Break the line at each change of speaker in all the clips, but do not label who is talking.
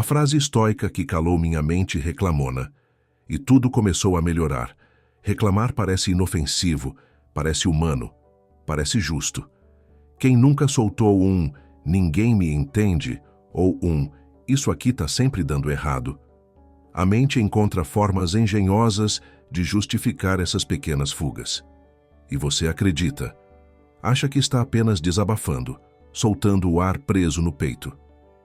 A frase estoica que calou minha mente reclamona. E tudo começou a melhorar. Reclamar parece inofensivo, parece humano, parece justo. Quem nunca soltou um "ninguém me entende" ou um "isso aqui tá sempre dando errado"? A mente encontra formas engenhosas de justificar essas pequenas fugas. E você acredita. Acha que está apenas desabafando, soltando o ar preso no peito.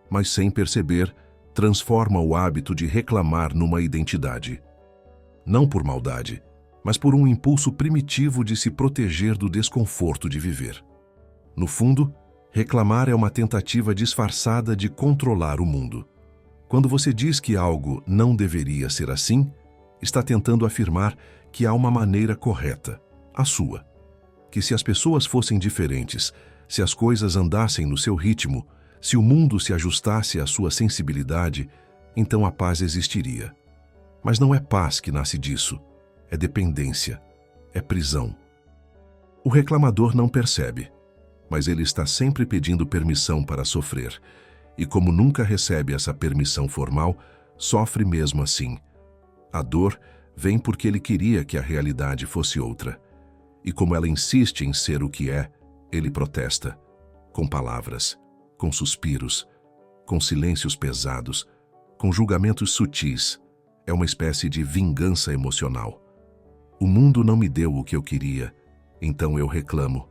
Mas sem perceber, transforma o hábito de reclamar numa identidade. Não por maldade, mas por um impulso primitivo de se proteger do desconforto de viver. No fundo, reclamar é uma tentativa disfarçada de controlar o mundo. Quando você diz que algo não deveria ser assim, está tentando afirmar que há uma maneira correta, a sua. Que se as pessoas fossem diferentes, se as coisas andassem no seu ritmo, se o mundo se ajustasse à sua sensibilidade, então a paz existiria. Mas não é paz que nasce disso, é dependência, é prisão. O reclamador não percebe, mas ele está sempre pedindo permissão para sofrer, e como nunca recebe essa permissão formal, sofre mesmo assim. A dor vem porque ele queria que a realidade fosse outra. E como ela insiste em ser o que é, ele protesta, com palavras, com suspiros, com silêncios pesados, com julgamentos sutis. É uma espécie de vingança emocional. O mundo não me deu o que eu queria, então eu reclamo.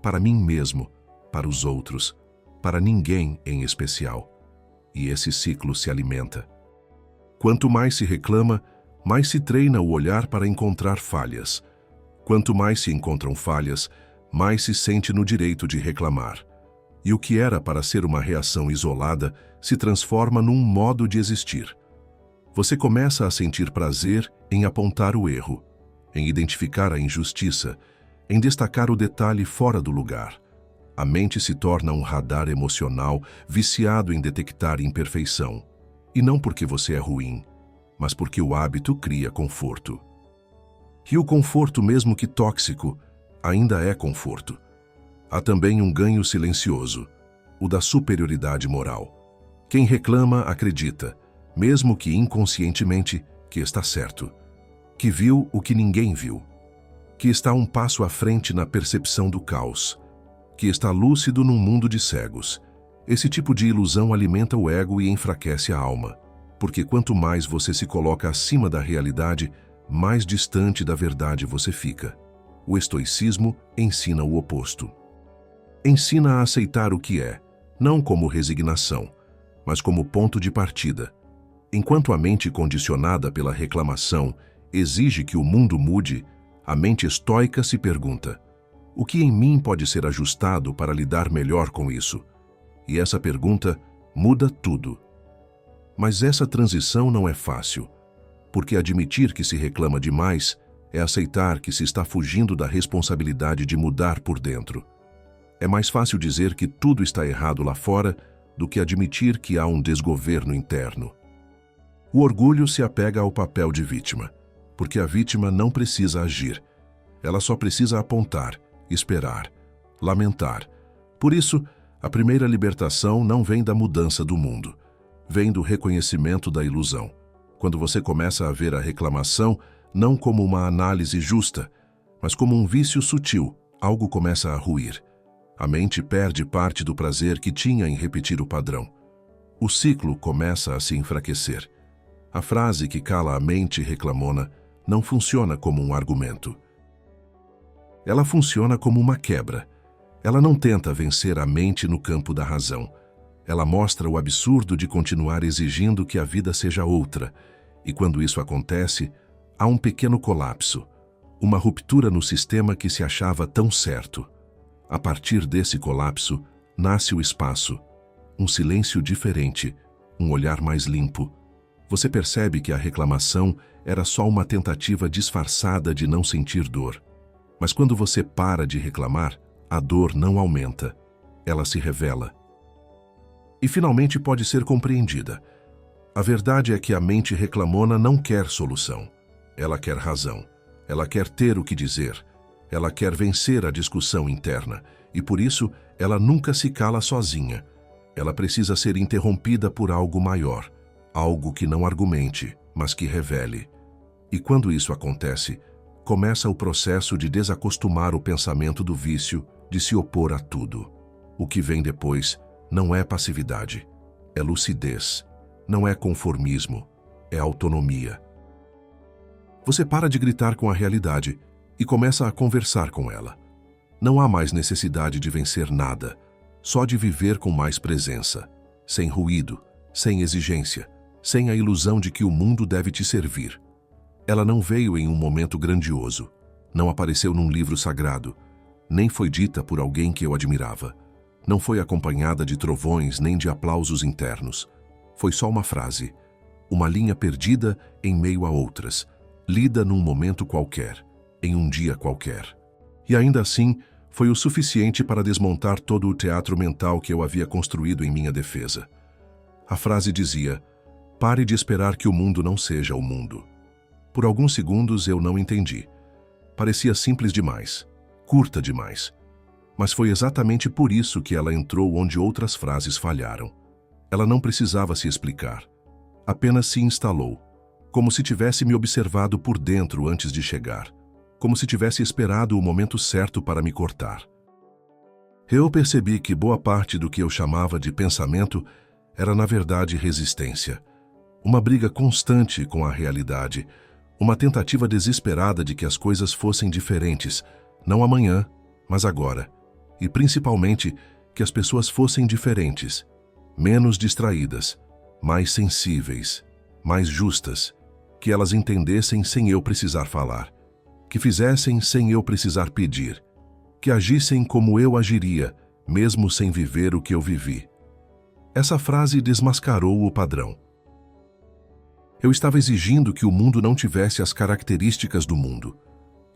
Para mim mesmo, para os outros, para ninguém em especial. E esse ciclo se alimenta. Quanto mais se reclama, mais se treina o olhar para encontrar falhas. Quanto mais se encontram falhas, mais se sente no direito de reclamar. E o que era para ser uma reação isolada se transforma num modo de existir. Você começa a sentir prazer em apontar o erro, em identificar a injustiça, em destacar o detalhe fora do lugar. A mente se torna um radar emocional viciado em detectar imperfeição. E não porque você é ruim, mas porque o hábito cria conforto. E o conforto, mesmo que tóxico, ainda é conforto. Há também um ganho silencioso, o da superioridade moral. Quem reclama acredita, mesmo que inconscientemente, que está certo, que viu o que ninguém viu, que está um passo à frente na percepção do caos, que está lúcido num mundo de cegos. Esse tipo de ilusão alimenta o ego e enfraquece a alma, porque quanto mais você se coloca acima da realidade, mais distante da verdade você fica. O estoicismo ensina o oposto. Ensina a aceitar o que é, não como resignação, mas como ponto de partida. Enquanto a mente condicionada pela reclamação exige que o mundo mude, a mente estoica se pergunta: o que em mim pode ser ajustado para lidar melhor com isso? E essa pergunta muda tudo. Mas essa transição não é fácil, porque admitir que se reclama demais é aceitar que se está fugindo da responsabilidade de mudar por dentro. É mais fácil dizer que tudo está errado lá fora do que admitir que há um desgoverno interno. O orgulho se apega ao papel de vítima, porque a vítima não precisa agir. Ela só precisa apontar, esperar, lamentar. Por isso, a primeira libertação não vem da mudança do mundo, vem do reconhecimento da ilusão. Quando você começa a ver a reclamação não como uma análise justa, mas como um vício sutil, algo começa a ruir. A mente perde parte do prazer que tinha em repetir o padrão. O ciclo começa a se enfraquecer. A frase que cala a mente reclamona não funciona como um argumento. Ela funciona como uma quebra. Ela não tenta vencer a mente no campo da razão. Ela mostra o absurdo de continuar exigindo que a vida seja outra. E quando isso acontece, há um pequeno colapso, uma ruptura no sistema que se achava tão certo. A partir desse colapso, nasce o espaço, um silêncio diferente, um olhar mais limpo. Você percebe que a reclamação era só uma tentativa disfarçada de não sentir dor. Mas quando você para de reclamar, a dor não aumenta, ela se revela. E finalmente pode ser compreendida. A verdade é que a mente reclamona não quer solução. Ela quer razão. Ela quer ter o que dizer. Ela quer vencer a discussão interna. E por isso, ela nunca se cala sozinha. Ela precisa ser interrompida por algo maior. algo que não argumente, mas que revele. E quando isso acontece, começa o processo de desacostumar o pensamento do vício de se opor a tudo. O que vem depois não é passividade, é lucidez, não é conformismo, é autonomia. Você para de gritar com a realidade e começa a conversar com ela. Não há mais necessidade de vencer nada, só de viver com mais presença, sem ruído, sem exigência, sem a ilusão de que o mundo deve te servir. Ela não veio em um momento grandioso, não apareceu num livro sagrado, nem foi dita por alguém que eu admirava. Não foi acompanhada de trovões nem de aplausos internos. Foi só uma frase, uma linha perdida em meio a outras, lida num momento qualquer, em um dia qualquer. E ainda assim, foi o suficiente para desmontar todo o teatro mental que eu havia construído em minha defesa. A frase dizia: pare de esperar que o mundo não seja o mundo. Por alguns segundos eu não entendi. Parecia simples demais, curta demais. Mas foi exatamente por isso que ela entrou onde outras frases falharam. Ela não precisava se explicar. Apenas se instalou, como se tivesse me observado por dentro antes de chegar, como se tivesse esperado o momento certo para me cortar. Eu percebi que boa parte do que eu chamava de pensamento era na verdade resistência. Uma briga constante com a realidade, uma tentativa desesperada de que as coisas fossem diferentes, não amanhã, mas agora. E principalmente que as pessoas fossem diferentes, menos distraídas, mais sensíveis, mais justas, que elas entendessem sem eu precisar falar, que fizessem sem eu precisar pedir, que agissem como eu agiria, mesmo sem viver o que eu vivi. Essa frase desmascarou o padrão. Eu estava exigindo que o mundo não tivesse as características do mundo,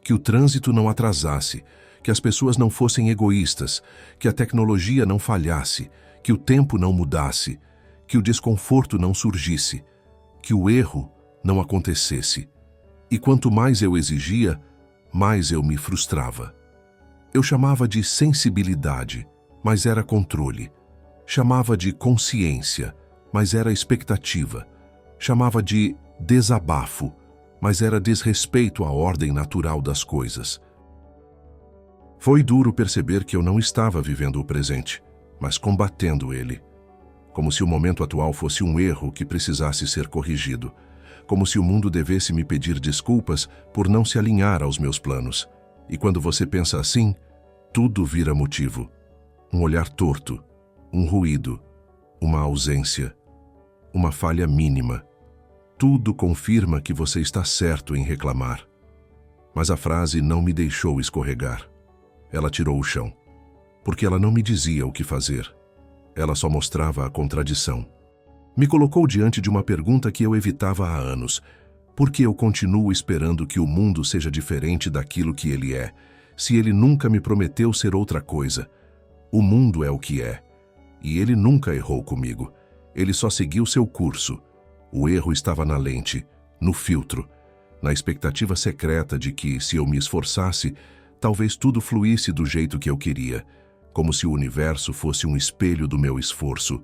que o trânsito não atrasasse, que as pessoas não fossem egoístas, que a tecnologia não falhasse, que o tempo não mudasse, que o desconforto não surgisse, que o erro não acontecesse. E quanto mais eu exigia, mais eu me frustrava. Eu chamava de sensibilidade, mas era controle. Chamava de consciência, mas era expectativa. Chamava de desabafo, mas era desrespeito à ordem natural das coisas. Foi duro perceber que eu não estava vivendo o presente, mas combatendo ele. Como se o momento atual fosse um erro que precisasse ser corrigido. Como se o mundo devesse me pedir desculpas por não se alinhar aos meus planos. E quando você pensa assim, tudo vira motivo. Um olhar torto, um ruído, uma ausência, uma falha mínima. Tudo confirma que você está certo em reclamar. Mas a frase não me deixou escorregar. Ela tirou o chão, porque ela não me dizia o que fazer. Ela só mostrava a contradição. Me colocou diante de uma pergunta que eu evitava há anos. Por que eu continuo esperando que o mundo seja diferente daquilo que ele é, se ele nunca me prometeu ser outra coisa? O mundo é o que é, e ele nunca errou comigo. Ele só seguiu seu curso. O erro estava na lente, no filtro, na expectativa secreta de que, se eu me esforçasse, talvez tudo fluísse do jeito que eu queria, como se o universo fosse um espelho do meu esforço.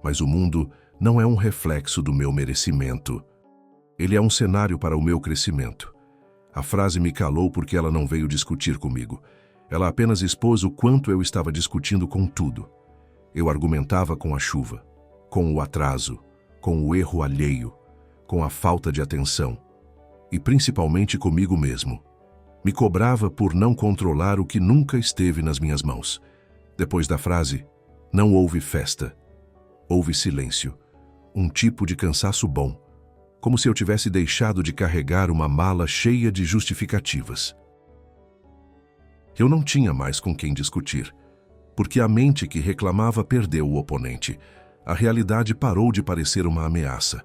Mas o mundo não é um reflexo do meu merecimento. Ele é um cenário para o meu crescimento. A frase me calou porque ela não veio discutir comigo. Ela apenas expôs o quanto eu estava discutindo com tudo. Eu argumentava com a chuva, com o atraso, com o erro alheio, com a falta de atenção, e principalmente comigo mesmo. Me cobrava por não controlar o que nunca esteve nas minhas mãos. Depois da frase, não houve festa. Houve silêncio, um tipo de cansaço bom, como se eu tivesse deixado de carregar uma mala cheia de justificativas. Eu não tinha mais com quem discutir, porque a mente que reclamava perdeu o oponente. A realidade parou de parecer uma ameaça.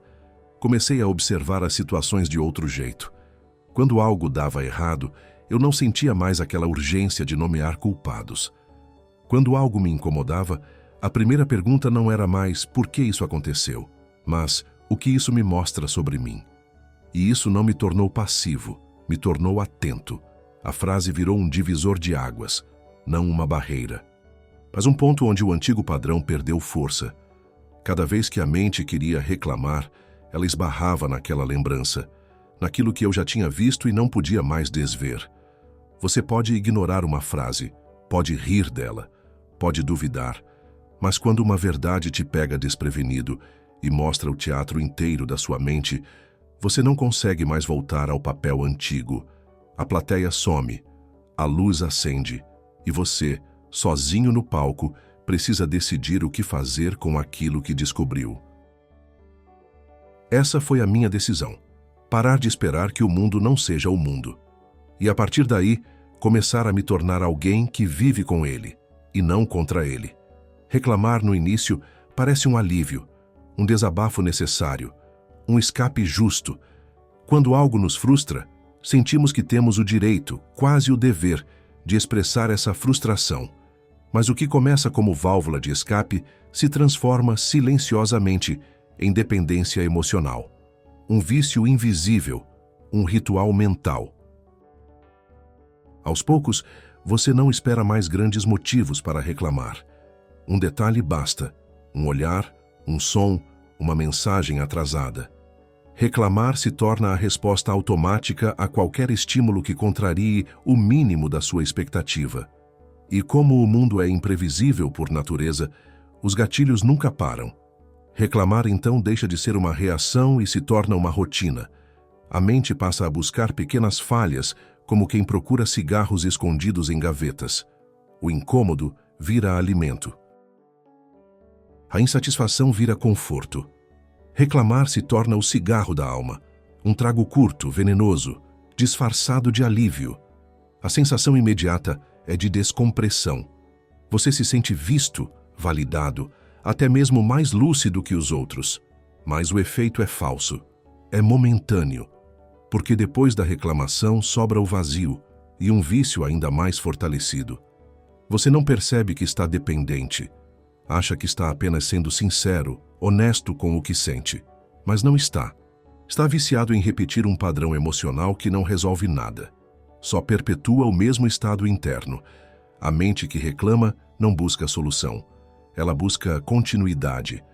Comecei a observar as situações de outro jeito. Quando algo dava errado, eu não sentia mais aquela urgência de nomear culpados. Quando algo me incomodava, a primeira pergunta não era mais por que isso aconteceu, mas o que isso me mostra sobre mim. E isso não me tornou passivo, me tornou atento. A frase virou um divisor de águas, não uma barreira. Mas um ponto onde o antigo padrão perdeu força. Cada vez que a mente queria reclamar, Ela esbarrava naquela lembrança, naquilo que eu já tinha visto e não podia mais desver. Você pode ignorar uma frase, pode rir dela, pode duvidar, mas quando uma verdade te pega desprevenido e mostra o teatro inteiro da sua mente, você não consegue mais voltar ao papel antigo. A plateia some, a luz acende e você, sozinho no palco, precisa decidir o que fazer com aquilo que descobriu. Essa foi a minha decisão. Parar de esperar que o mundo não seja o mundo. E a partir daí, começar a me tornar alguém que vive com ele, e não contra ele. Reclamar no início parece um alívio, um desabafo necessário, um escape justo. Quando algo nos frustra, sentimos que temos o direito, quase o dever, de expressar essa frustração. Mas o que começa como válvula de escape se transforma silenciosamente em dependência emocional. Um vício invisível, um ritual mental. Aos poucos, você não espera mais grandes motivos para reclamar. Um detalhe basta, um olhar, um som, uma mensagem atrasada. Reclamar se torna a resposta automática a qualquer estímulo que contrarie o mínimo da sua expectativa. E como o mundo é imprevisível por natureza, os gatilhos nunca param. Reclamar então deixa de ser uma reação e se torna uma rotina. A mente passa a buscar pequenas falhas, como quem procura cigarros escondidos em gavetas. O incômodo vira alimento. A insatisfação vira conforto. Reclamar se torna o cigarro da alma, um trago curto, venenoso, disfarçado de alívio. A sensação imediata é de descompressão. Você se sente visto, validado, até mesmo mais lúcido que os outros. Mas o efeito é falso, é momentâneo, porque depois da reclamação sobra o vazio e um vício ainda mais fortalecido. Você não percebe que está dependente. Acha que está apenas sendo sincero, honesto com o que sente, mas não está. Está viciado em repetir um padrão emocional que não resolve nada. Só perpetua o mesmo estado interno. A mente que reclama não busca solução. Ela busca continuidade.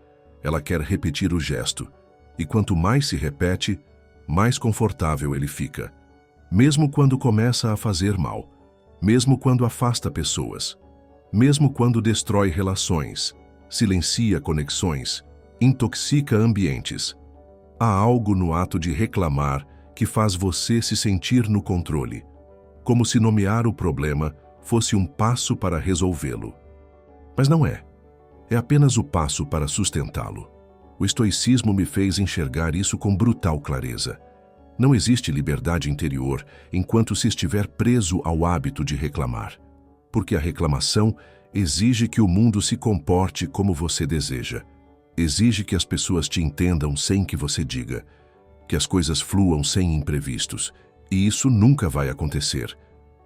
Ela quer repetir o gesto. E quanto mais se repete, mais confortável ele fica. Mesmo quando começa a fazer mal. Mesmo quando afasta pessoas. Mesmo quando destrói relações, silencia conexões, intoxica ambientes. Há algo no ato de reclamar que faz você se sentir no controle, como se nomear o problema fosse um passo para resolvê-lo. Mas não é. É apenas o passo para sustentá-lo. O estoicismo me fez enxergar isso com brutal clareza. Não existe liberdade interior enquanto se estiver preso ao hábito de reclamar. Porque a reclamação exige que o mundo se comporte como você deseja. Exige que as pessoas te entendam sem que você diga. Que as coisas fluam sem imprevistos. E isso nunca vai acontecer.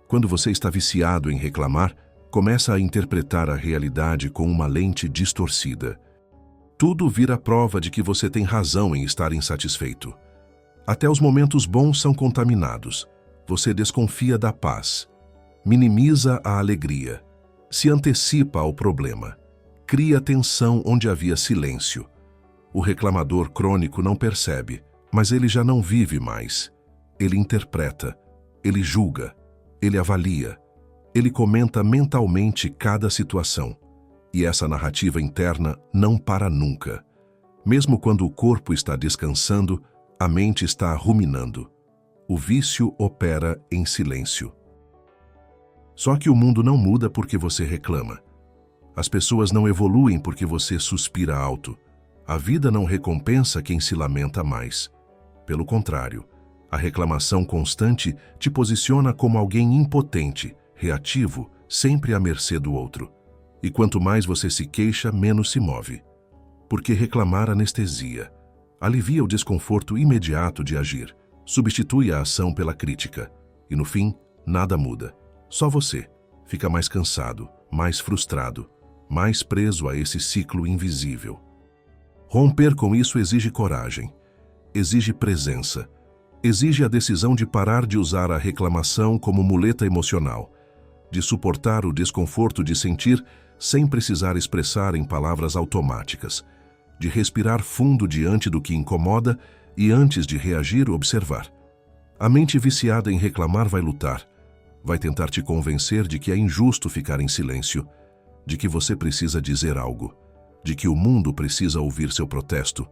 Quando você está viciado em reclamar, começa a interpretar a realidade com uma lente distorcida. Tudo vira prova de que você tem razão em estar insatisfeito. Até os momentos bons são contaminados. Você desconfia da paz. Minimiza a alegria, se antecipa ao problema, cria tensão onde havia silêncio. O reclamador crônico não percebe, mas ele já não vive mais. Ele interpreta, ele julga, ele avalia, ele comenta mentalmente cada situação. E essa narrativa interna não para nunca. Mesmo quando o corpo está descansando, a mente está ruminando. O vício opera em silêncio. Só que o mundo não muda porque você reclama. As pessoas não evoluem porque você suspira alto. A vida não recompensa quem se lamenta mais. Pelo contrário, a reclamação constante te posiciona como alguém impotente, reativo, sempre à mercê do outro. E quanto mais você se queixa, menos se move. Porque reclamar anestesia. Alivia o desconforto imediato de agir. Substitui a ação pela crítica. E no fim, nada muda. Só você fica mais cansado, mais frustrado, mais preso a esse ciclo invisível. Romper com isso exige coragem, exige presença, exige a decisão de parar de usar a reclamação como muleta emocional, de suportar o desconforto de sentir sem precisar expressar em palavras automáticas, de respirar fundo diante do que incomoda e, antes de reagir, observar. A mente viciada em reclamar vai lutar, vai tentar te convencer de que é injusto ficar em silêncio, de que você precisa dizer algo, de que o mundo precisa ouvir seu protesto.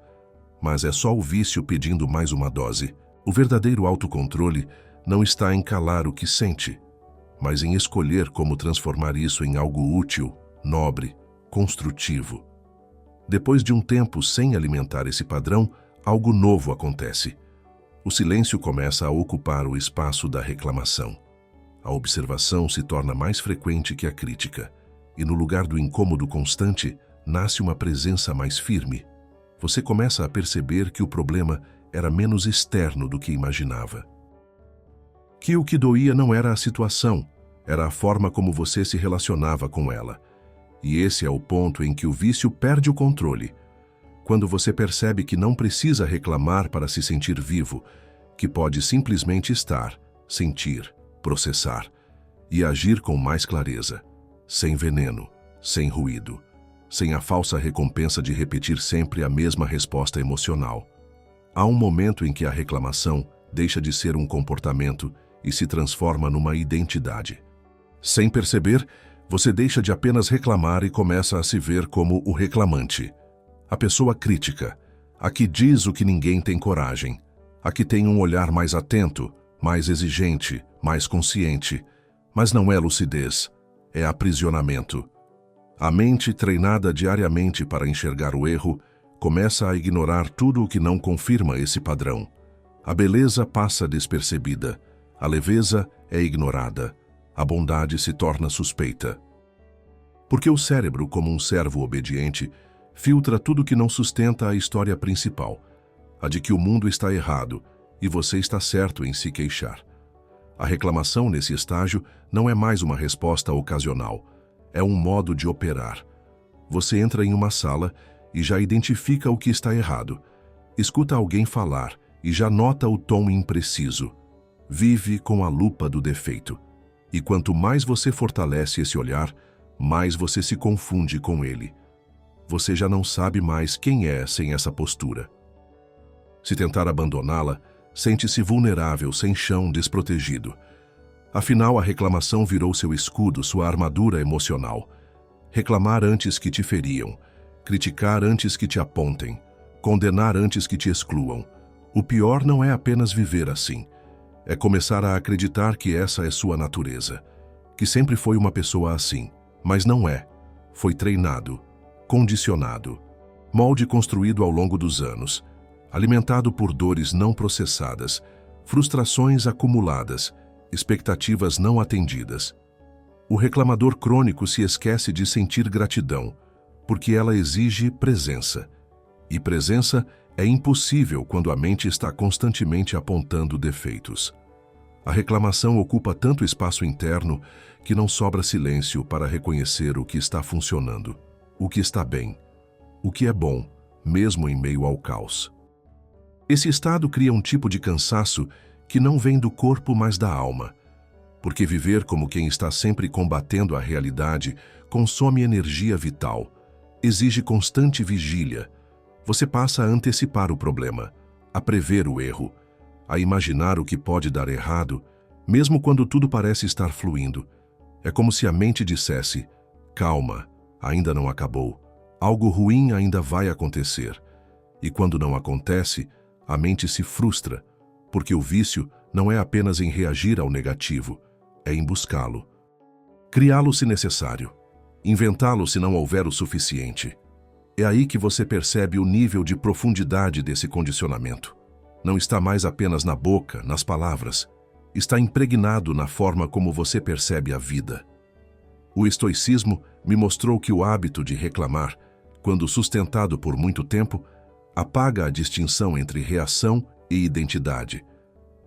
Mas é só o vício pedindo mais uma dose. O verdadeiro autocontrole não está em calar o que sente, mas em escolher como transformar isso em algo útil, nobre, construtivo. Depois de um tempo sem alimentar esse padrão, algo novo acontece. O silêncio começa a ocupar o espaço da reclamação. A observação se torna mais frequente que a crítica, e no lugar do incômodo constante, nasce uma presença mais firme. Você começa a perceber que o problema era menos externo do que imaginava. Que o que doía não era a situação, era a forma como você se relacionava com ela. E esse é o ponto em que o vício perde o controle. Quando você percebe que não precisa reclamar para se sentir vivo, que pode simplesmente estar, sentir, processar e agir com mais clareza, sem veneno, sem ruído, sem a falsa recompensa de repetir sempre a mesma resposta emocional. Há um momento em que a reclamação deixa de ser um comportamento e se transforma numa identidade. Sem perceber, você deixa de apenas reclamar e começa a se ver como o reclamante. A pessoa crítica, a que diz o que ninguém tem coragem, a que tem um olhar mais atento, mais exigente, mais consciente. Mas não é lucidez, é aprisionamento. A mente, treinada diariamente para enxergar o erro, começa a ignorar tudo o que não confirma esse padrão. A beleza passa despercebida, a leveza é ignorada, a bondade se torna suspeita. Porque o cérebro, como um servo obediente, filtra tudo que não sustenta a história principal, a de que o mundo está errado e você está certo em se queixar. A reclamação nesse estágio não é mais uma resposta ocasional, é um modo de operar. Você entra em uma sala e já identifica o que está errado, escuta alguém falar e já nota o tom impreciso. Vive com a lupa do defeito. E quanto mais você fortalece esse olhar, mais você se confunde com ele. Você já não sabe mais quem é sem essa postura. Se tentar abandoná-la, sente-se vulnerável, sem chão, desprotegido. Afinal, a reclamação virou seu escudo, sua armadura emocional. Reclamar antes que te feriam, criticar antes que te apontem, condenar antes que te excluam. O pior não é apenas viver assim. É começar a acreditar que essa é sua natureza, que sempre foi uma pessoa assim, mas não é. Foi treinado, condicionado, molde construído ao longo dos anos, alimentado por dores não processadas, frustrações acumuladas, expectativas não atendidas. O reclamador crônico se esquece de sentir gratidão, porque ela exige presença. E presença é impossível quando a mente está constantemente apontando defeitos. A reclamação ocupa tanto espaço interno que não sobra silêncio para reconhecer o que está funcionando, o que está bem, o que é bom, mesmo em meio ao caos. Esse estado cria um tipo de cansaço que não vem do corpo, mas da alma, porque viver como quem está sempre combatendo a realidade consome energia vital, exige constante vigília. Você passa a antecipar o problema, a prever o erro, a imaginar o que pode dar errado, mesmo quando tudo parece estar fluindo. É como se a mente dissesse: calma, ainda não acabou, algo ruim ainda vai acontecer. E quando não acontece, a mente se frustra, porque o vício não é apenas em reagir ao negativo, é em buscá-lo. Criá-lo se necessário, inventá-lo se não houver o suficiente. É aí que você percebe o nível de profundidade desse condicionamento. Não está mais apenas na boca, nas palavras. Está impregnado na forma como você percebe a vida. O estoicismo me mostrou que o hábito de reclamar, quando sustentado por muito tempo, apaga a distinção entre reação e identidade.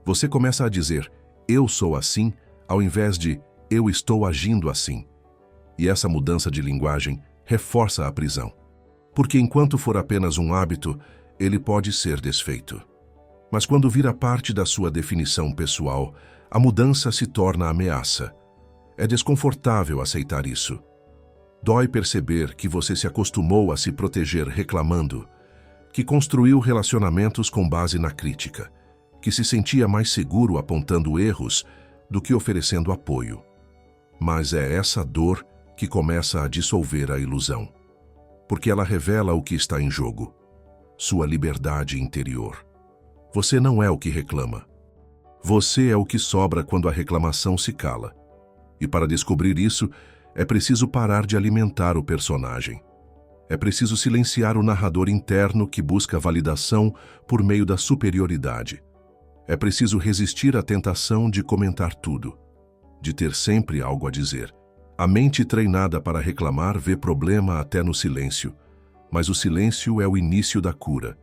Você começa a dizer, eu sou assim, ao invés de, eu estou agindo assim. E essa mudança de linguagem reforça a prisão. Porque enquanto for apenas um hábito, ele pode ser desfeito. Mas quando vira parte da sua definição pessoal, a mudança se torna ameaça. É desconfortável aceitar isso. Dói perceber que você se acostumou a se proteger reclamando, que construiu relacionamentos com base na crítica, que se sentia mais seguro apontando erros do que oferecendo apoio. Mas é essa dor que começa a dissolver a ilusão, porque ela revela o que está em jogo: sua liberdade interior. Você não é o que reclama. Você é o que sobra quando a reclamação se cala. E para descobrir isso, é preciso parar de alimentar o personagem. É preciso silenciar o narrador interno que busca validação por meio da superioridade. É preciso resistir à tentação de comentar tudo, de ter sempre algo a dizer. A mente treinada para reclamar vê problema até no silêncio, mas o silêncio é o início da cura.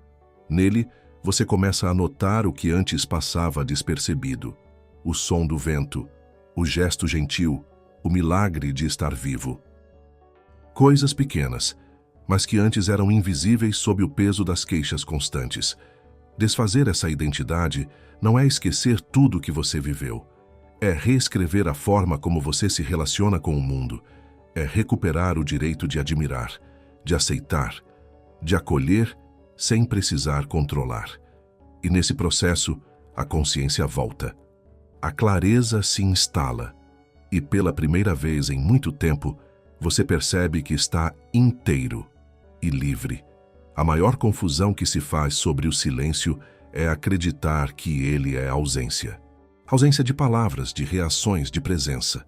Nele, você começa a notar o que antes passava despercebido: o som do vento, o gesto gentil, o milagre de estar vivo. Coisas pequenas, mas que antes eram invisíveis sob o peso das queixas constantes. Desfazer essa identidade não é esquecer tudo que você viveu. É reescrever a forma como você se relaciona com o mundo. É recuperar o direito de admirar, de aceitar, de acolher sem precisar controlar. E nesse processo, a consciência volta. A clareza se instala. E pela primeira vez em muito tempo, você percebe que está inteiro e livre. A maior confusão que se faz sobre o silêncio é acreditar que ele é ausência. Ausência de palavras, de reações, de presença.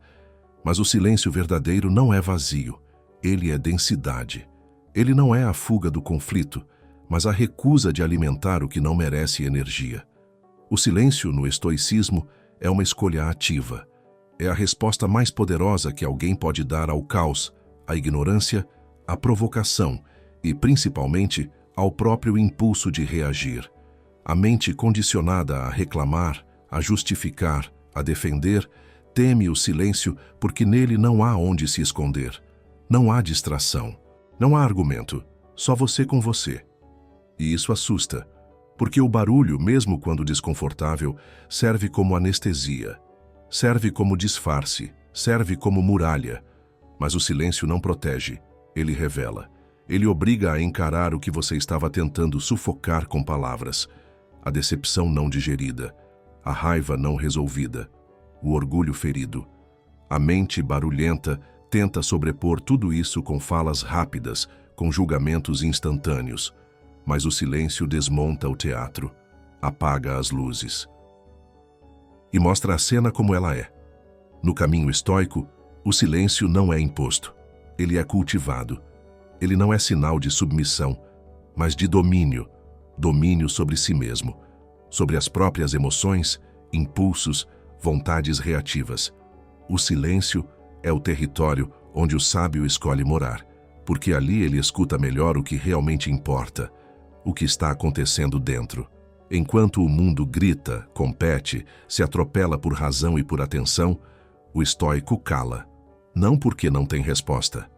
Mas o silêncio verdadeiro não é vazio. Ele é densidade. Ele não é a fuga do conflito, mas a recusa de alimentar o que não merece energia. O silêncio, no estoicismo, é uma escolha ativa. É a resposta mais poderosa que alguém pode dar ao caos, à ignorância, à provocação e, principalmente, ao próprio impulso de reagir. A mente condicionada a reclamar, a justificar, a defender, teme o silêncio porque nele não há onde se esconder. Não há distração. Não há argumento. Só você com você. E isso assusta, porque o barulho, mesmo quando desconfortável, serve como anestesia, serve como disfarce, serve como muralha. Mas o silêncio não protege, ele revela. Ele obriga a encarar o que você estava tentando sufocar com palavras. A decepção não digerida, a raiva não resolvida, o orgulho ferido. A mente barulhenta tenta sobrepor tudo isso com falas rápidas, com julgamentos instantâneos. Mas o silêncio desmonta o teatro, apaga as luzes e mostra a cena como ela é. No caminho estoico, o silêncio não é imposto, ele é cultivado. Ele não é sinal de submissão, mas de domínio, domínio sobre si mesmo, sobre as próprias emoções, impulsos, vontades reativas. O silêncio é o território onde o sábio escolhe morar, porque ali ele escuta melhor o que realmente importa, o que está acontecendo dentro. Enquanto o mundo grita, compete, se atropela por razão e por atenção, o estoico cala, não porque não tem resposta,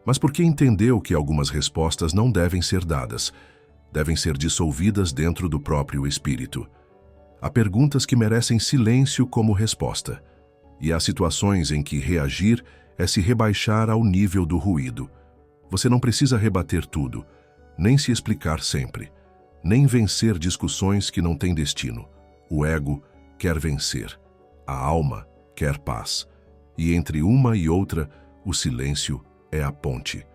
mas porque entendeu que algumas respostas não devem ser dadas, devem ser dissolvidas dentro do próprio espírito. Há perguntas que merecem silêncio como resposta, e há situações em que reagir é se rebaixar ao nível do ruído. Você não precisa rebater tudo, nem se explicar sempre, nem vencer discussões que não têm destino. O ego quer vencer, a alma quer paz, e entre uma e outra, o silêncio é a ponte.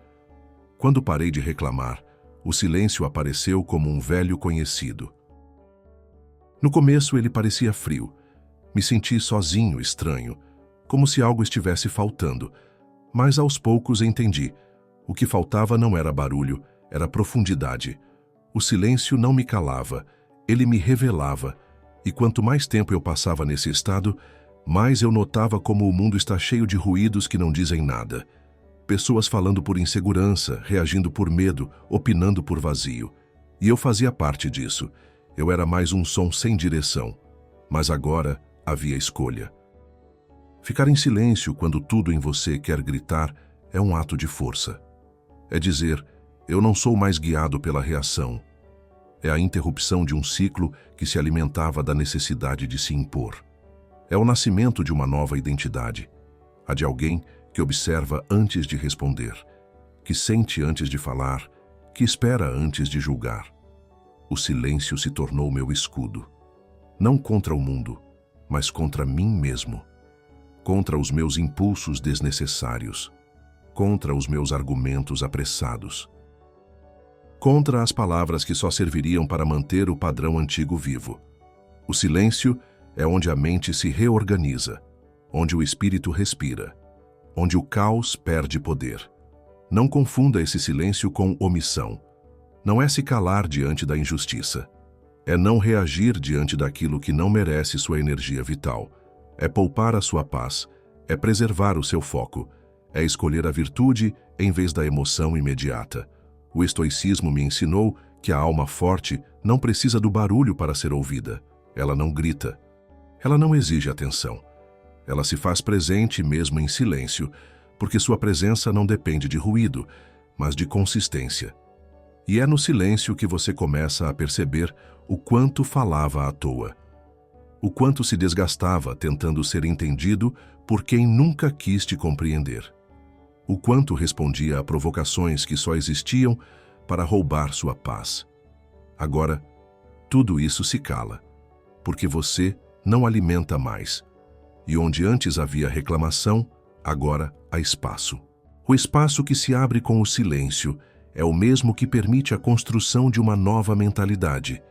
Quando parei de reclamar, o silêncio apareceu como um velho conhecido. No começo ele parecia frio. Me senti sozinho, estranho, como se algo estivesse faltando. Mas aos poucos entendi. O que faltava não era barulho, era profundidade. O silêncio não me calava, ele me revelava. E quanto mais tempo eu passava nesse estado, mais eu notava como o mundo está cheio de ruídos que não dizem nada. Pessoas falando por insegurança, reagindo por medo, opinando por vazio. E eu fazia parte disso. Eu era mais um som sem direção. Mas agora havia escolha. Ficar em silêncio quando tudo em você quer gritar é um ato de força. É dizer, eu não sou mais guiado pela reação. É a interrupção de um ciclo que se alimentava da necessidade de se impor. É o nascimento de uma nova identidade, a de alguém que observa antes de responder, que sente antes de falar, que espera antes de julgar. O silêncio se tornou meu escudo, não contra o mundo, mas contra mim mesmo, contra os meus impulsos desnecessários, contra os meus argumentos apressados, contra as palavras que só serviriam para manter o padrão antigo vivo. O silêncio é onde a mente se reorganiza, onde o espírito respira, onde o caos perde poder. Não confunda esse silêncio com omissão. Não é se calar diante da injustiça. É não reagir diante daquilo que não merece sua energia vital. É poupar a sua paz. É preservar o seu foco. É escolher a virtude em vez da emoção imediata. O estoicismo me ensinou que a alma forte não precisa do barulho para ser ouvida. Ela não grita. Ela não exige atenção. Ela se faz presente mesmo em silêncio, porque sua presença não depende de ruído, mas de consistência. E é no silêncio que você começa a perceber o quanto falava à toa, o quanto se desgastava tentando ser entendido por quem nunca quis te compreender, o quanto respondia a provocações que só existiam para roubar sua paz. Agora, tudo isso se cala, porque você não alimenta mais. E onde antes havia reclamação, agora há espaço. O espaço que se abre com o silêncio é o mesmo que permite a construção de uma nova mentalidade.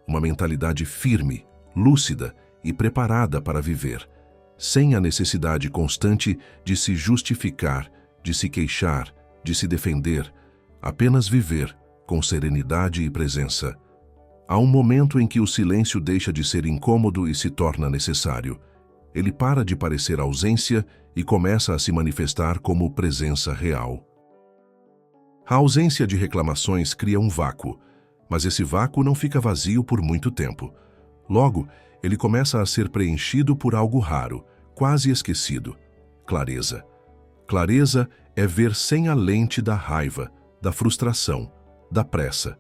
Uma mentalidade firme, lúcida e preparada para viver, sem a necessidade constante de se justificar, de se queixar, de se defender, apenas viver com serenidade e presença. Há um momento em que o silêncio deixa de ser incômodo e se torna necessário. Ele para de parecer ausência e começa a se manifestar como presença real. A ausência de reclamações cria um vácuo, mas esse vácuo não fica vazio por muito tempo. Logo, ele começa a ser preenchido por algo raro, quase esquecido: clareza. Clareza é ver sem a lente da raiva, da frustração, da pressa.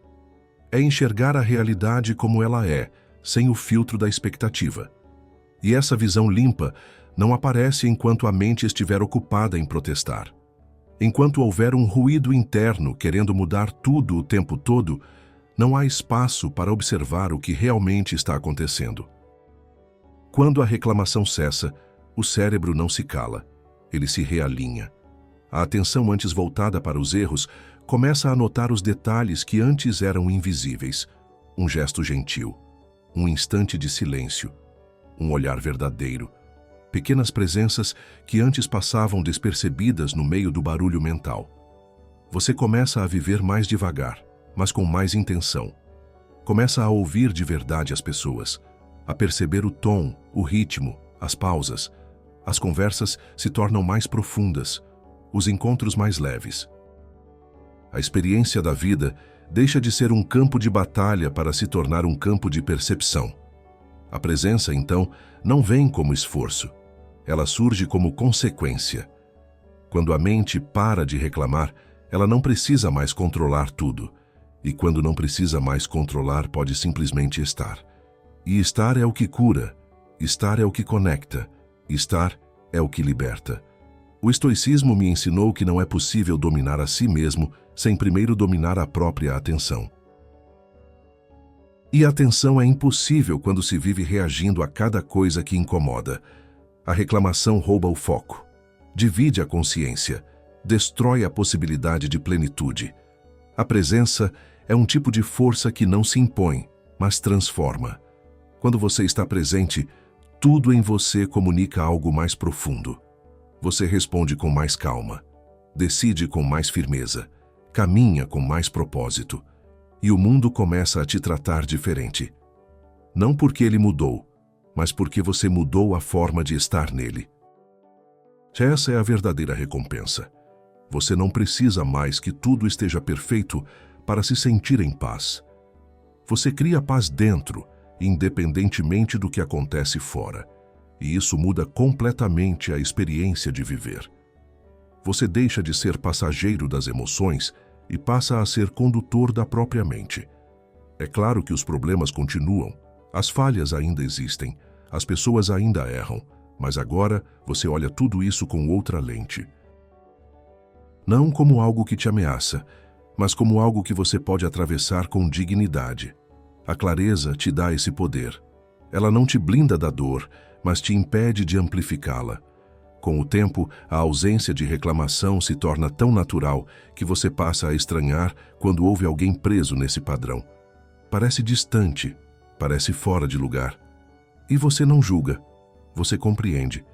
É enxergar a realidade como ela é, sem o filtro da expectativa. E essa visão limpa não aparece enquanto a mente estiver ocupada em protestar. Enquanto houver um ruído interno querendo mudar tudo o tempo todo, não há espaço para observar o que realmente está acontecendo. Quando a reclamação cessa, o cérebro não se cala, ele se realinha. A atenção antes voltada para os erros começa a notar os detalhes que antes eram invisíveis: um gesto gentil, um instante de silêncio, um olhar verdadeiro, pequenas presenças que antes passavam despercebidas no meio do barulho mental. Você começa a viver mais devagar, mas com mais intenção. Começa a ouvir de verdade as pessoas, a perceber o tom, o ritmo, as pausas. As conversas se tornam mais profundas, os encontros mais leves. A experiência da vida deixa de ser um campo de batalha para se tornar um campo de percepção. A presença, então, não vem como esforço. Ela surge como consequência. Quando a mente para de reclamar, ela não precisa mais controlar tudo. E quando não precisa mais controlar, pode simplesmente estar. E estar é o que cura, estar é o que conecta, estar é o que liberta. O estoicismo me ensinou que não é possível dominar a si mesmo sem primeiro dominar a própria atenção. E a atenção é impossível quando se vive reagindo a cada coisa que incomoda. A reclamação rouba o foco, divide a consciência, destrói a possibilidade de plenitude. A presença é um tipo de força que não se impõe, mas transforma. Quando você está presente, tudo em você comunica algo mais profundo. Você responde com mais calma, decide com mais firmeza, caminha com mais propósito. E o mundo começa a te tratar diferente. Não porque ele mudou, mas porque você mudou a forma de estar nele. Essa é a verdadeira recompensa. Você não precisa mais que tudo esteja perfeito para se sentir em paz. Você cria paz dentro, independentemente do que acontece fora. E isso muda completamente a experiência de viver. Você deixa de ser passageiro das emoções e passa a ser condutor da própria mente. É claro que os problemas continuam, as falhas ainda existem, as pessoas ainda erram, mas agora você olha tudo isso com outra lente. Não como algo que te ameaça, mas como algo que você pode atravessar com dignidade. A clareza te dá esse poder. Ela não te blinda da dor, mas te impede de amplificá-la. Com o tempo, a ausência de reclamação se torna tão natural que você passa a estranhar quando ouve alguém preso nesse padrão. Parece distante, parece fora de lugar. E você não julga, você compreende,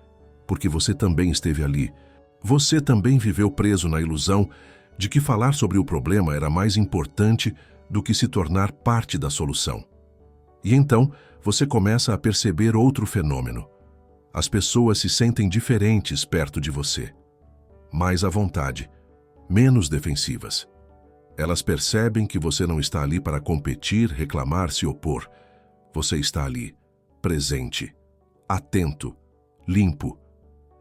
porque você também esteve ali. Você também viveu preso na ilusão de que falar sobre o problema era mais importante do que se tornar parte da solução. E então, você começa a perceber outro fenômeno. As pessoas se sentem diferentes perto de você. Mais à vontade, menos defensivas. Elas percebem que você não está ali para competir, reclamar, se opor. Você está ali, presente, atento, limpo.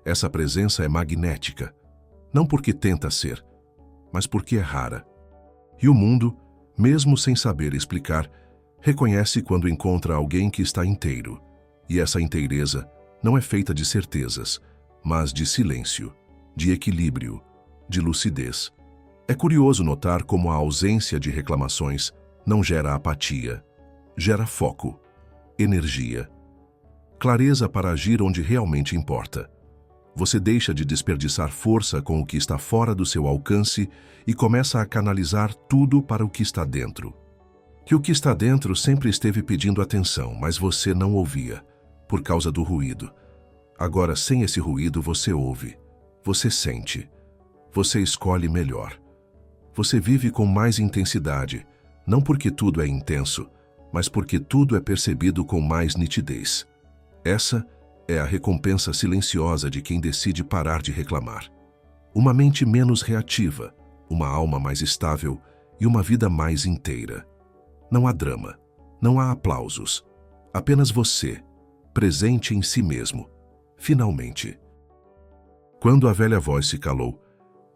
Essa presença é magnética, não porque tenta ser, mas porque é rara. E o mundo, mesmo sem saber explicar, reconhece quando encontra alguém que está inteiro. E essa inteireza não é feita de certezas, mas de silêncio, de equilíbrio, de lucidez. É curioso notar como a ausência de reclamações não gera apatia, gera foco, energia, clareza para agir onde realmente importa. Você deixa de desperdiçar força com o que está fora do seu alcance e começa a canalizar tudo para o que está dentro. Que o que está dentro sempre esteve pedindo atenção, mas você não ouvia, por causa do ruído. Agora, sem esse ruído, você ouve, você sente, você escolhe melhor. Você vive com mais intensidade, não porque tudo é intenso, mas porque tudo é percebido com mais nitidez. Essa é a recompensa silenciosa de quem decide parar de reclamar. Uma mente menos reativa, uma alma mais estável e uma vida mais inteira. Não há drama, não há aplausos. Apenas você, presente em si mesmo, finalmente. Quando a velha voz se calou,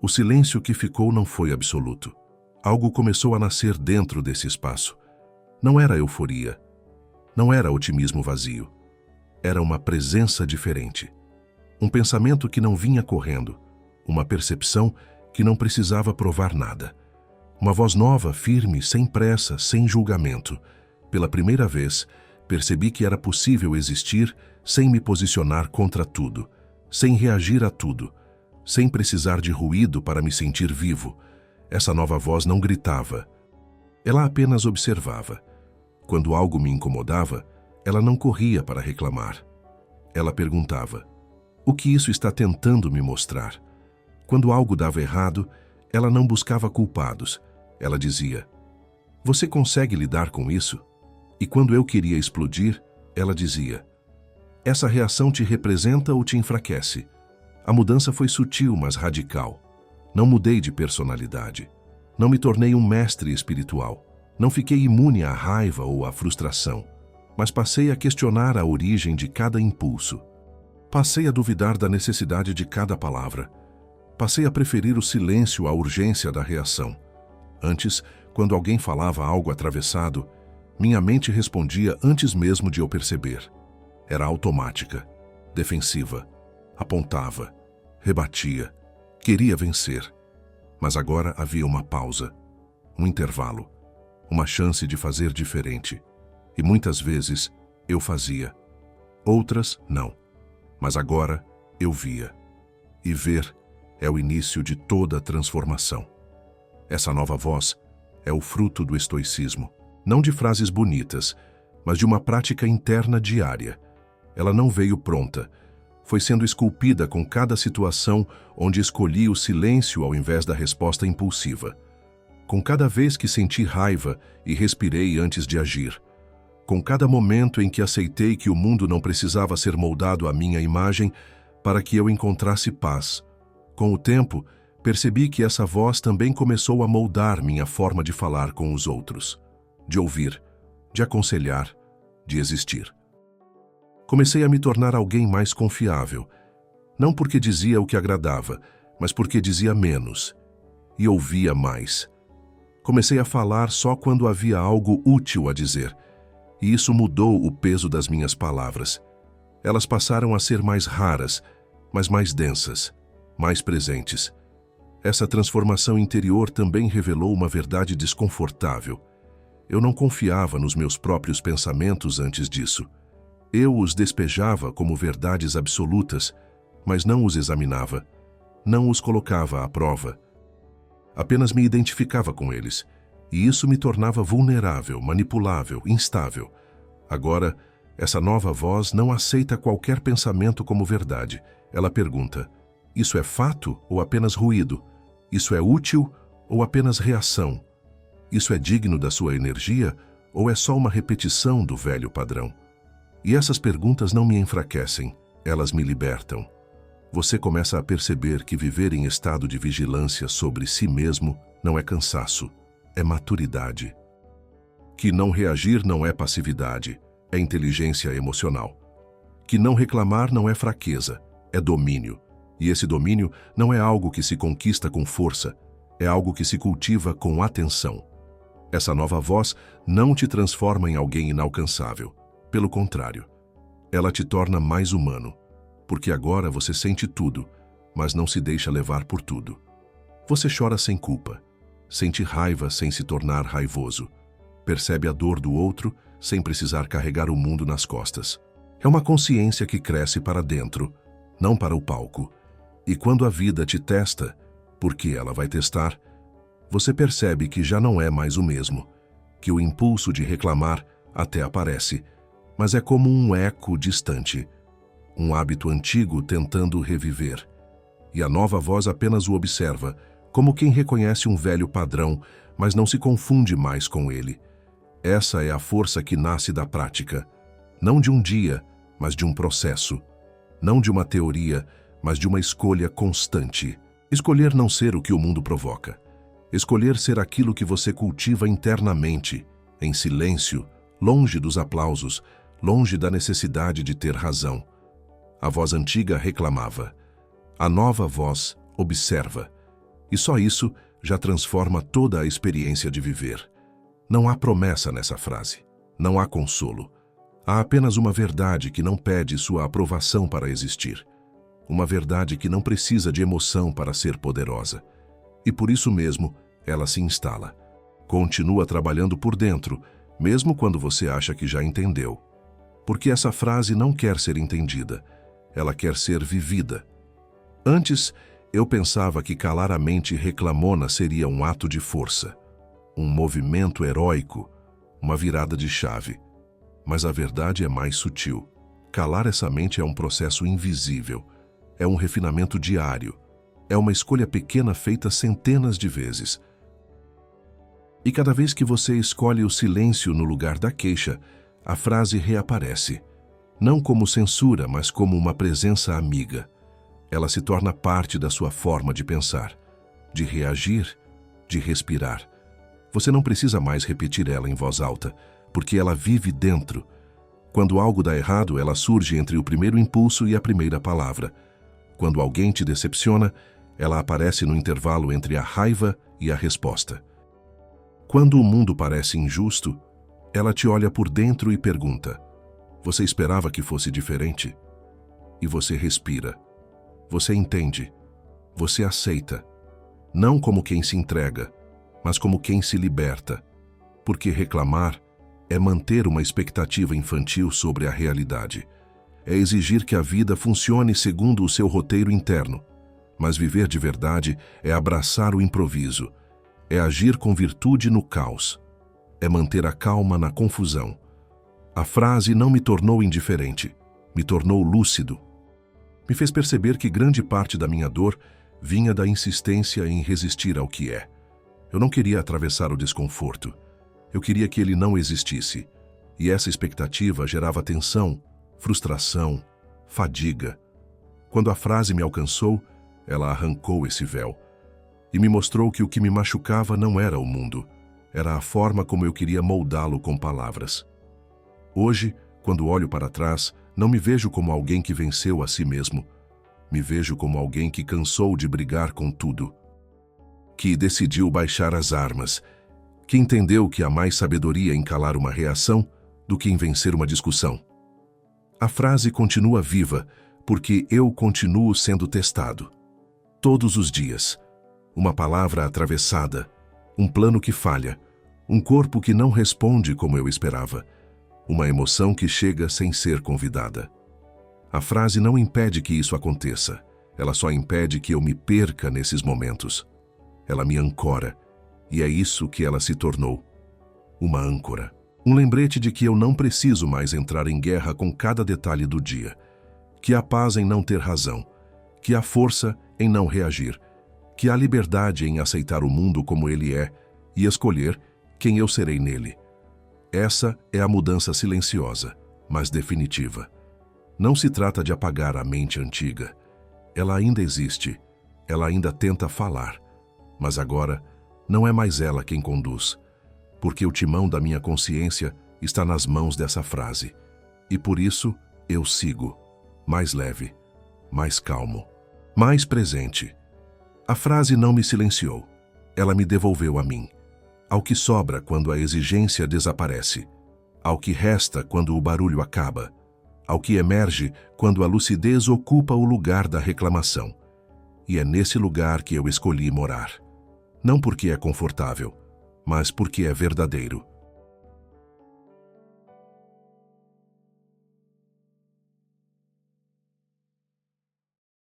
o silêncio que ficou não foi absoluto. Algo começou a nascer dentro desse espaço. Não era euforia, não era otimismo vazio. Era uma presença diferente. Um pensamento que não vinha correndo, uma percepção que não precisava provar nada. Uma voz nova, firme, sem pressa, sem julgamento. Pela primeira vez, percebi que era possível existir sem me posicionar contra tudo, sem reagir a tudo, sem precisar de ruído para me sentir vivo. Essa nova voz não gritava. Ela apenas observava. Quando algo me incomodava, ela não corria para reclamar. Ela perguntava: o que isso está tentando me mostrar? Quando algo dava errado, ela não buscava culpados. Ela dizia: você consegue lidar com isso? E quando eu queria explodir, ela dizia: essa reação te representa ou te enfraquece? A mudança foi sutil, mas radical. Não mudei de personalidade. Não me tornei um mestre espiritual. Não fiquei imune à raiva ou à frustração, mas passei a questionar a origem de cada impulso. Passei a duvidar da necessidade de cada palavra. Passei a preferir o silêncio à urgência da reação. Antes, quando alguém falava algo atravessado, minha mente respondia antes mesmo de eu perceber. Era automática, defensiva, apontava, rebatia, queria vencer. Mas agora havia uma pausa, um intervalo, uma chance de fazer diferente. E muitas vezes eu fazia, outras não. Mas agora eu via. E ver é o início de toda a transformação. Essa nova voz é o fruto do estoicismo, não de frases bonitas, mas de uma prática interna diária. Ela não veio pronta, foi sendo esculpida com cada situação onde escolhi o silêncio ao invés da resposta impulsiva. Com cada vez que senti raiva e respirei antes de agir. Com cada momento em que aceitei que o mundo não precisava ser moldado à minha imagem para que eu encontrasse paz. Com o tempo, percebi que essa voz também começou a moldar minha forma de falar com os outros, de ouvir, de aconselhar, de existir. Comecei a me tornar alguém mais confiável, não porque dizia o que agradava, mas porque dizia menos e ouvia mais. Comecei a falar só quando havia algo útil a dizer, e isso mudou o peso das minhas palavras. Elas passaram a ser mais raras, mas mais densas, mais presentes. Essa transformação interior também revelou uma verdade desconfortável. Eu não confiava nos meus próprios pensamentos antes disso. Eu os despejava como verdades absolutas, mas não os examinava, não os colocava à prova. Apenas me identificava com eles, e isso me tornava vulnerável, manipulável, instável. Agora, essa nova voz não aceita qualquer pensamento como verdade. Ela pergunta: isso é fato ou apenas ruído? Isso é útil ou apenas reação? Isso é digno da sua energia ou é só uma repetição do velho padrão? E essas perguntas não me enfraquecem, elas me libertam. Você começa a perceber que viver em estado de vigilância sobre si mesmo não é cansaço, é maturidade. Que não reagir não é passividade, é inteligência emocional. Que não reclamar não é fraqueza, é domínio. E esse domínio não é algo que se conquista com força, é algo que se cultiva com atenção. Essa nova voz não te transforma em alguém inalcançável. Pelo contrário, ela te torna mais humano, porque agora você sente tudo, mas não se deixa levar por tudo. Você chora sem culpa, sente raiva sem se tornar raivoso, percebe a dor do outro sem precisar carregar o mundo nas costas. É uma consciência que cresce para dentro, não para o palco. E quando a vida te testa, porque ela vai testar, você percebe que já não é mais o mesmo, que o impulso de reclamar até aparece, mas é como um eco distante, um hábito antigo tentando reviver. E a nova voz apenas o observa, como quem reconhece um velho padrão, mas não se confunde mais com ele. Essa é a força que nasce da prática, não de um dia, mas de um processo, não de uma teoria, mas de uma escolha constante. Escolher não ser o que o mundo provoca. Escolher ser aquilo que você cultiva internamente, em silêncio, longe dos aplausos, longe da necessidade de ter razão. A voz antiga reclamava. A nova voz observa. E só isso já transforma toda a experiência de viver. Não há promessa nessa frase. Não há consolo. Há apenas uma verdade que não pede sua aprovação para existir. Uma verdade que não precisa de emoção para ser poderosa. E por isso mesmo, ela se instala. Continua trabalhando por dentro, mesmo quando você acha que já entendeu. Porque essa frase não quer ser entendida, ela quer ser vivida. Antes, eu pensava que calar a mente reclamona seria um ato de força, um movimento heróico, uma virada de chave. Mas a verdade é mais sutil. Calar essa mente é um processo invisível, é um refinamento diário, é uma escolha pequena feita centenas de vezes. E cada vez que você escolhe o silêncio no lugar da queixa, a frase reaparece, não como censura, mas como uma presença amiga. Ela se torna parte da sua forma de pensar, de reagir, de respirar. Você não precisa mais repetir ela em voz alta, porque ela vive dentro. Quando algo dá errado, ela surge entre o primeiro impulso e a primeira palavra. Quando alguém te decepciona, ela aparece no intervalo entre a raiva e a resposta. Quando o mundo parece injusto, ela te olha por dentro e pergunta: você esperava que fosse diferente? E você respira. Você entende. Você aceita. Não como quem se entrega, mas como quem se liberta. Porque reclamar é manter uma expectativa infantil sobre a realidade. É exigir que a vida funcione segundo o seu roteiro interno. Mas viver de verdade é abraçar o improviso. É agir com virtude no caos. É manter a calma na confusão. A frase não me tornou indiferente, me tornou lúcido. Me fez perceber que grande parte da minha dor vinha da insistência em resistir ao que é. Eu não queria atravessar o desconforto. Eu queria que ele não existisse. E essa expectativa gerava tensão, frustração, fadiga. Quando a frase me alcançou, ela arrancou esse véu e me mostrou que o que me machucava não era o mundo, era a forma como eu queria moldá-lo com palavras. Hoje, quando olho para trás, não me vejo como alguém que venceu a si mesmo. Me vejo como alguém que cansou de brigar com tudo, que decidiu baixar as armas, que entendeu que há mais sabedoria em calar uma reação do que em vencer uma discussão. A frase continua viva porque eu continuo sendo testado. Todos os dias. uma palavra atravessada, um plano que falha, um corpo que não responde como eu esperava, uma emoção que chega sem ser convidada. A frase não impede que isso aconteça, ela só impede que eu me perca nesses momentos. Ela me ancora, e é isso que ela se tornou, uma âncora. Um lembrete de que eu não preciso mais entrar em guerra com cada detalhe do dia, que há paz em não ter razão, que há força em não reagir, que há liberdade em aceitar o mundo como ele é e escolher quem eu serei nele. Essa é a mudança silenciosa, mas definitiva. Não se trata de apagar a mente antiga. Ela ainda existe, ela ainda tenta falar, mas agora não é mais ela quem conduz, porque o timão da minha consciência está nas mãos dessa frase. E por isso eu sigo, mais leve, mais calmo, mais presente. A frase não me silenciou, ela me devolveu a mim, ao que sobra quando a exigência desaparece, ao que resta quando o barulho acaba, ao que emerge quando a lucidez ocupa o lugar da reclamação. E é nesse lugar que eu escolhi morar. Não porque é confortável, mas porque é verdadeiro.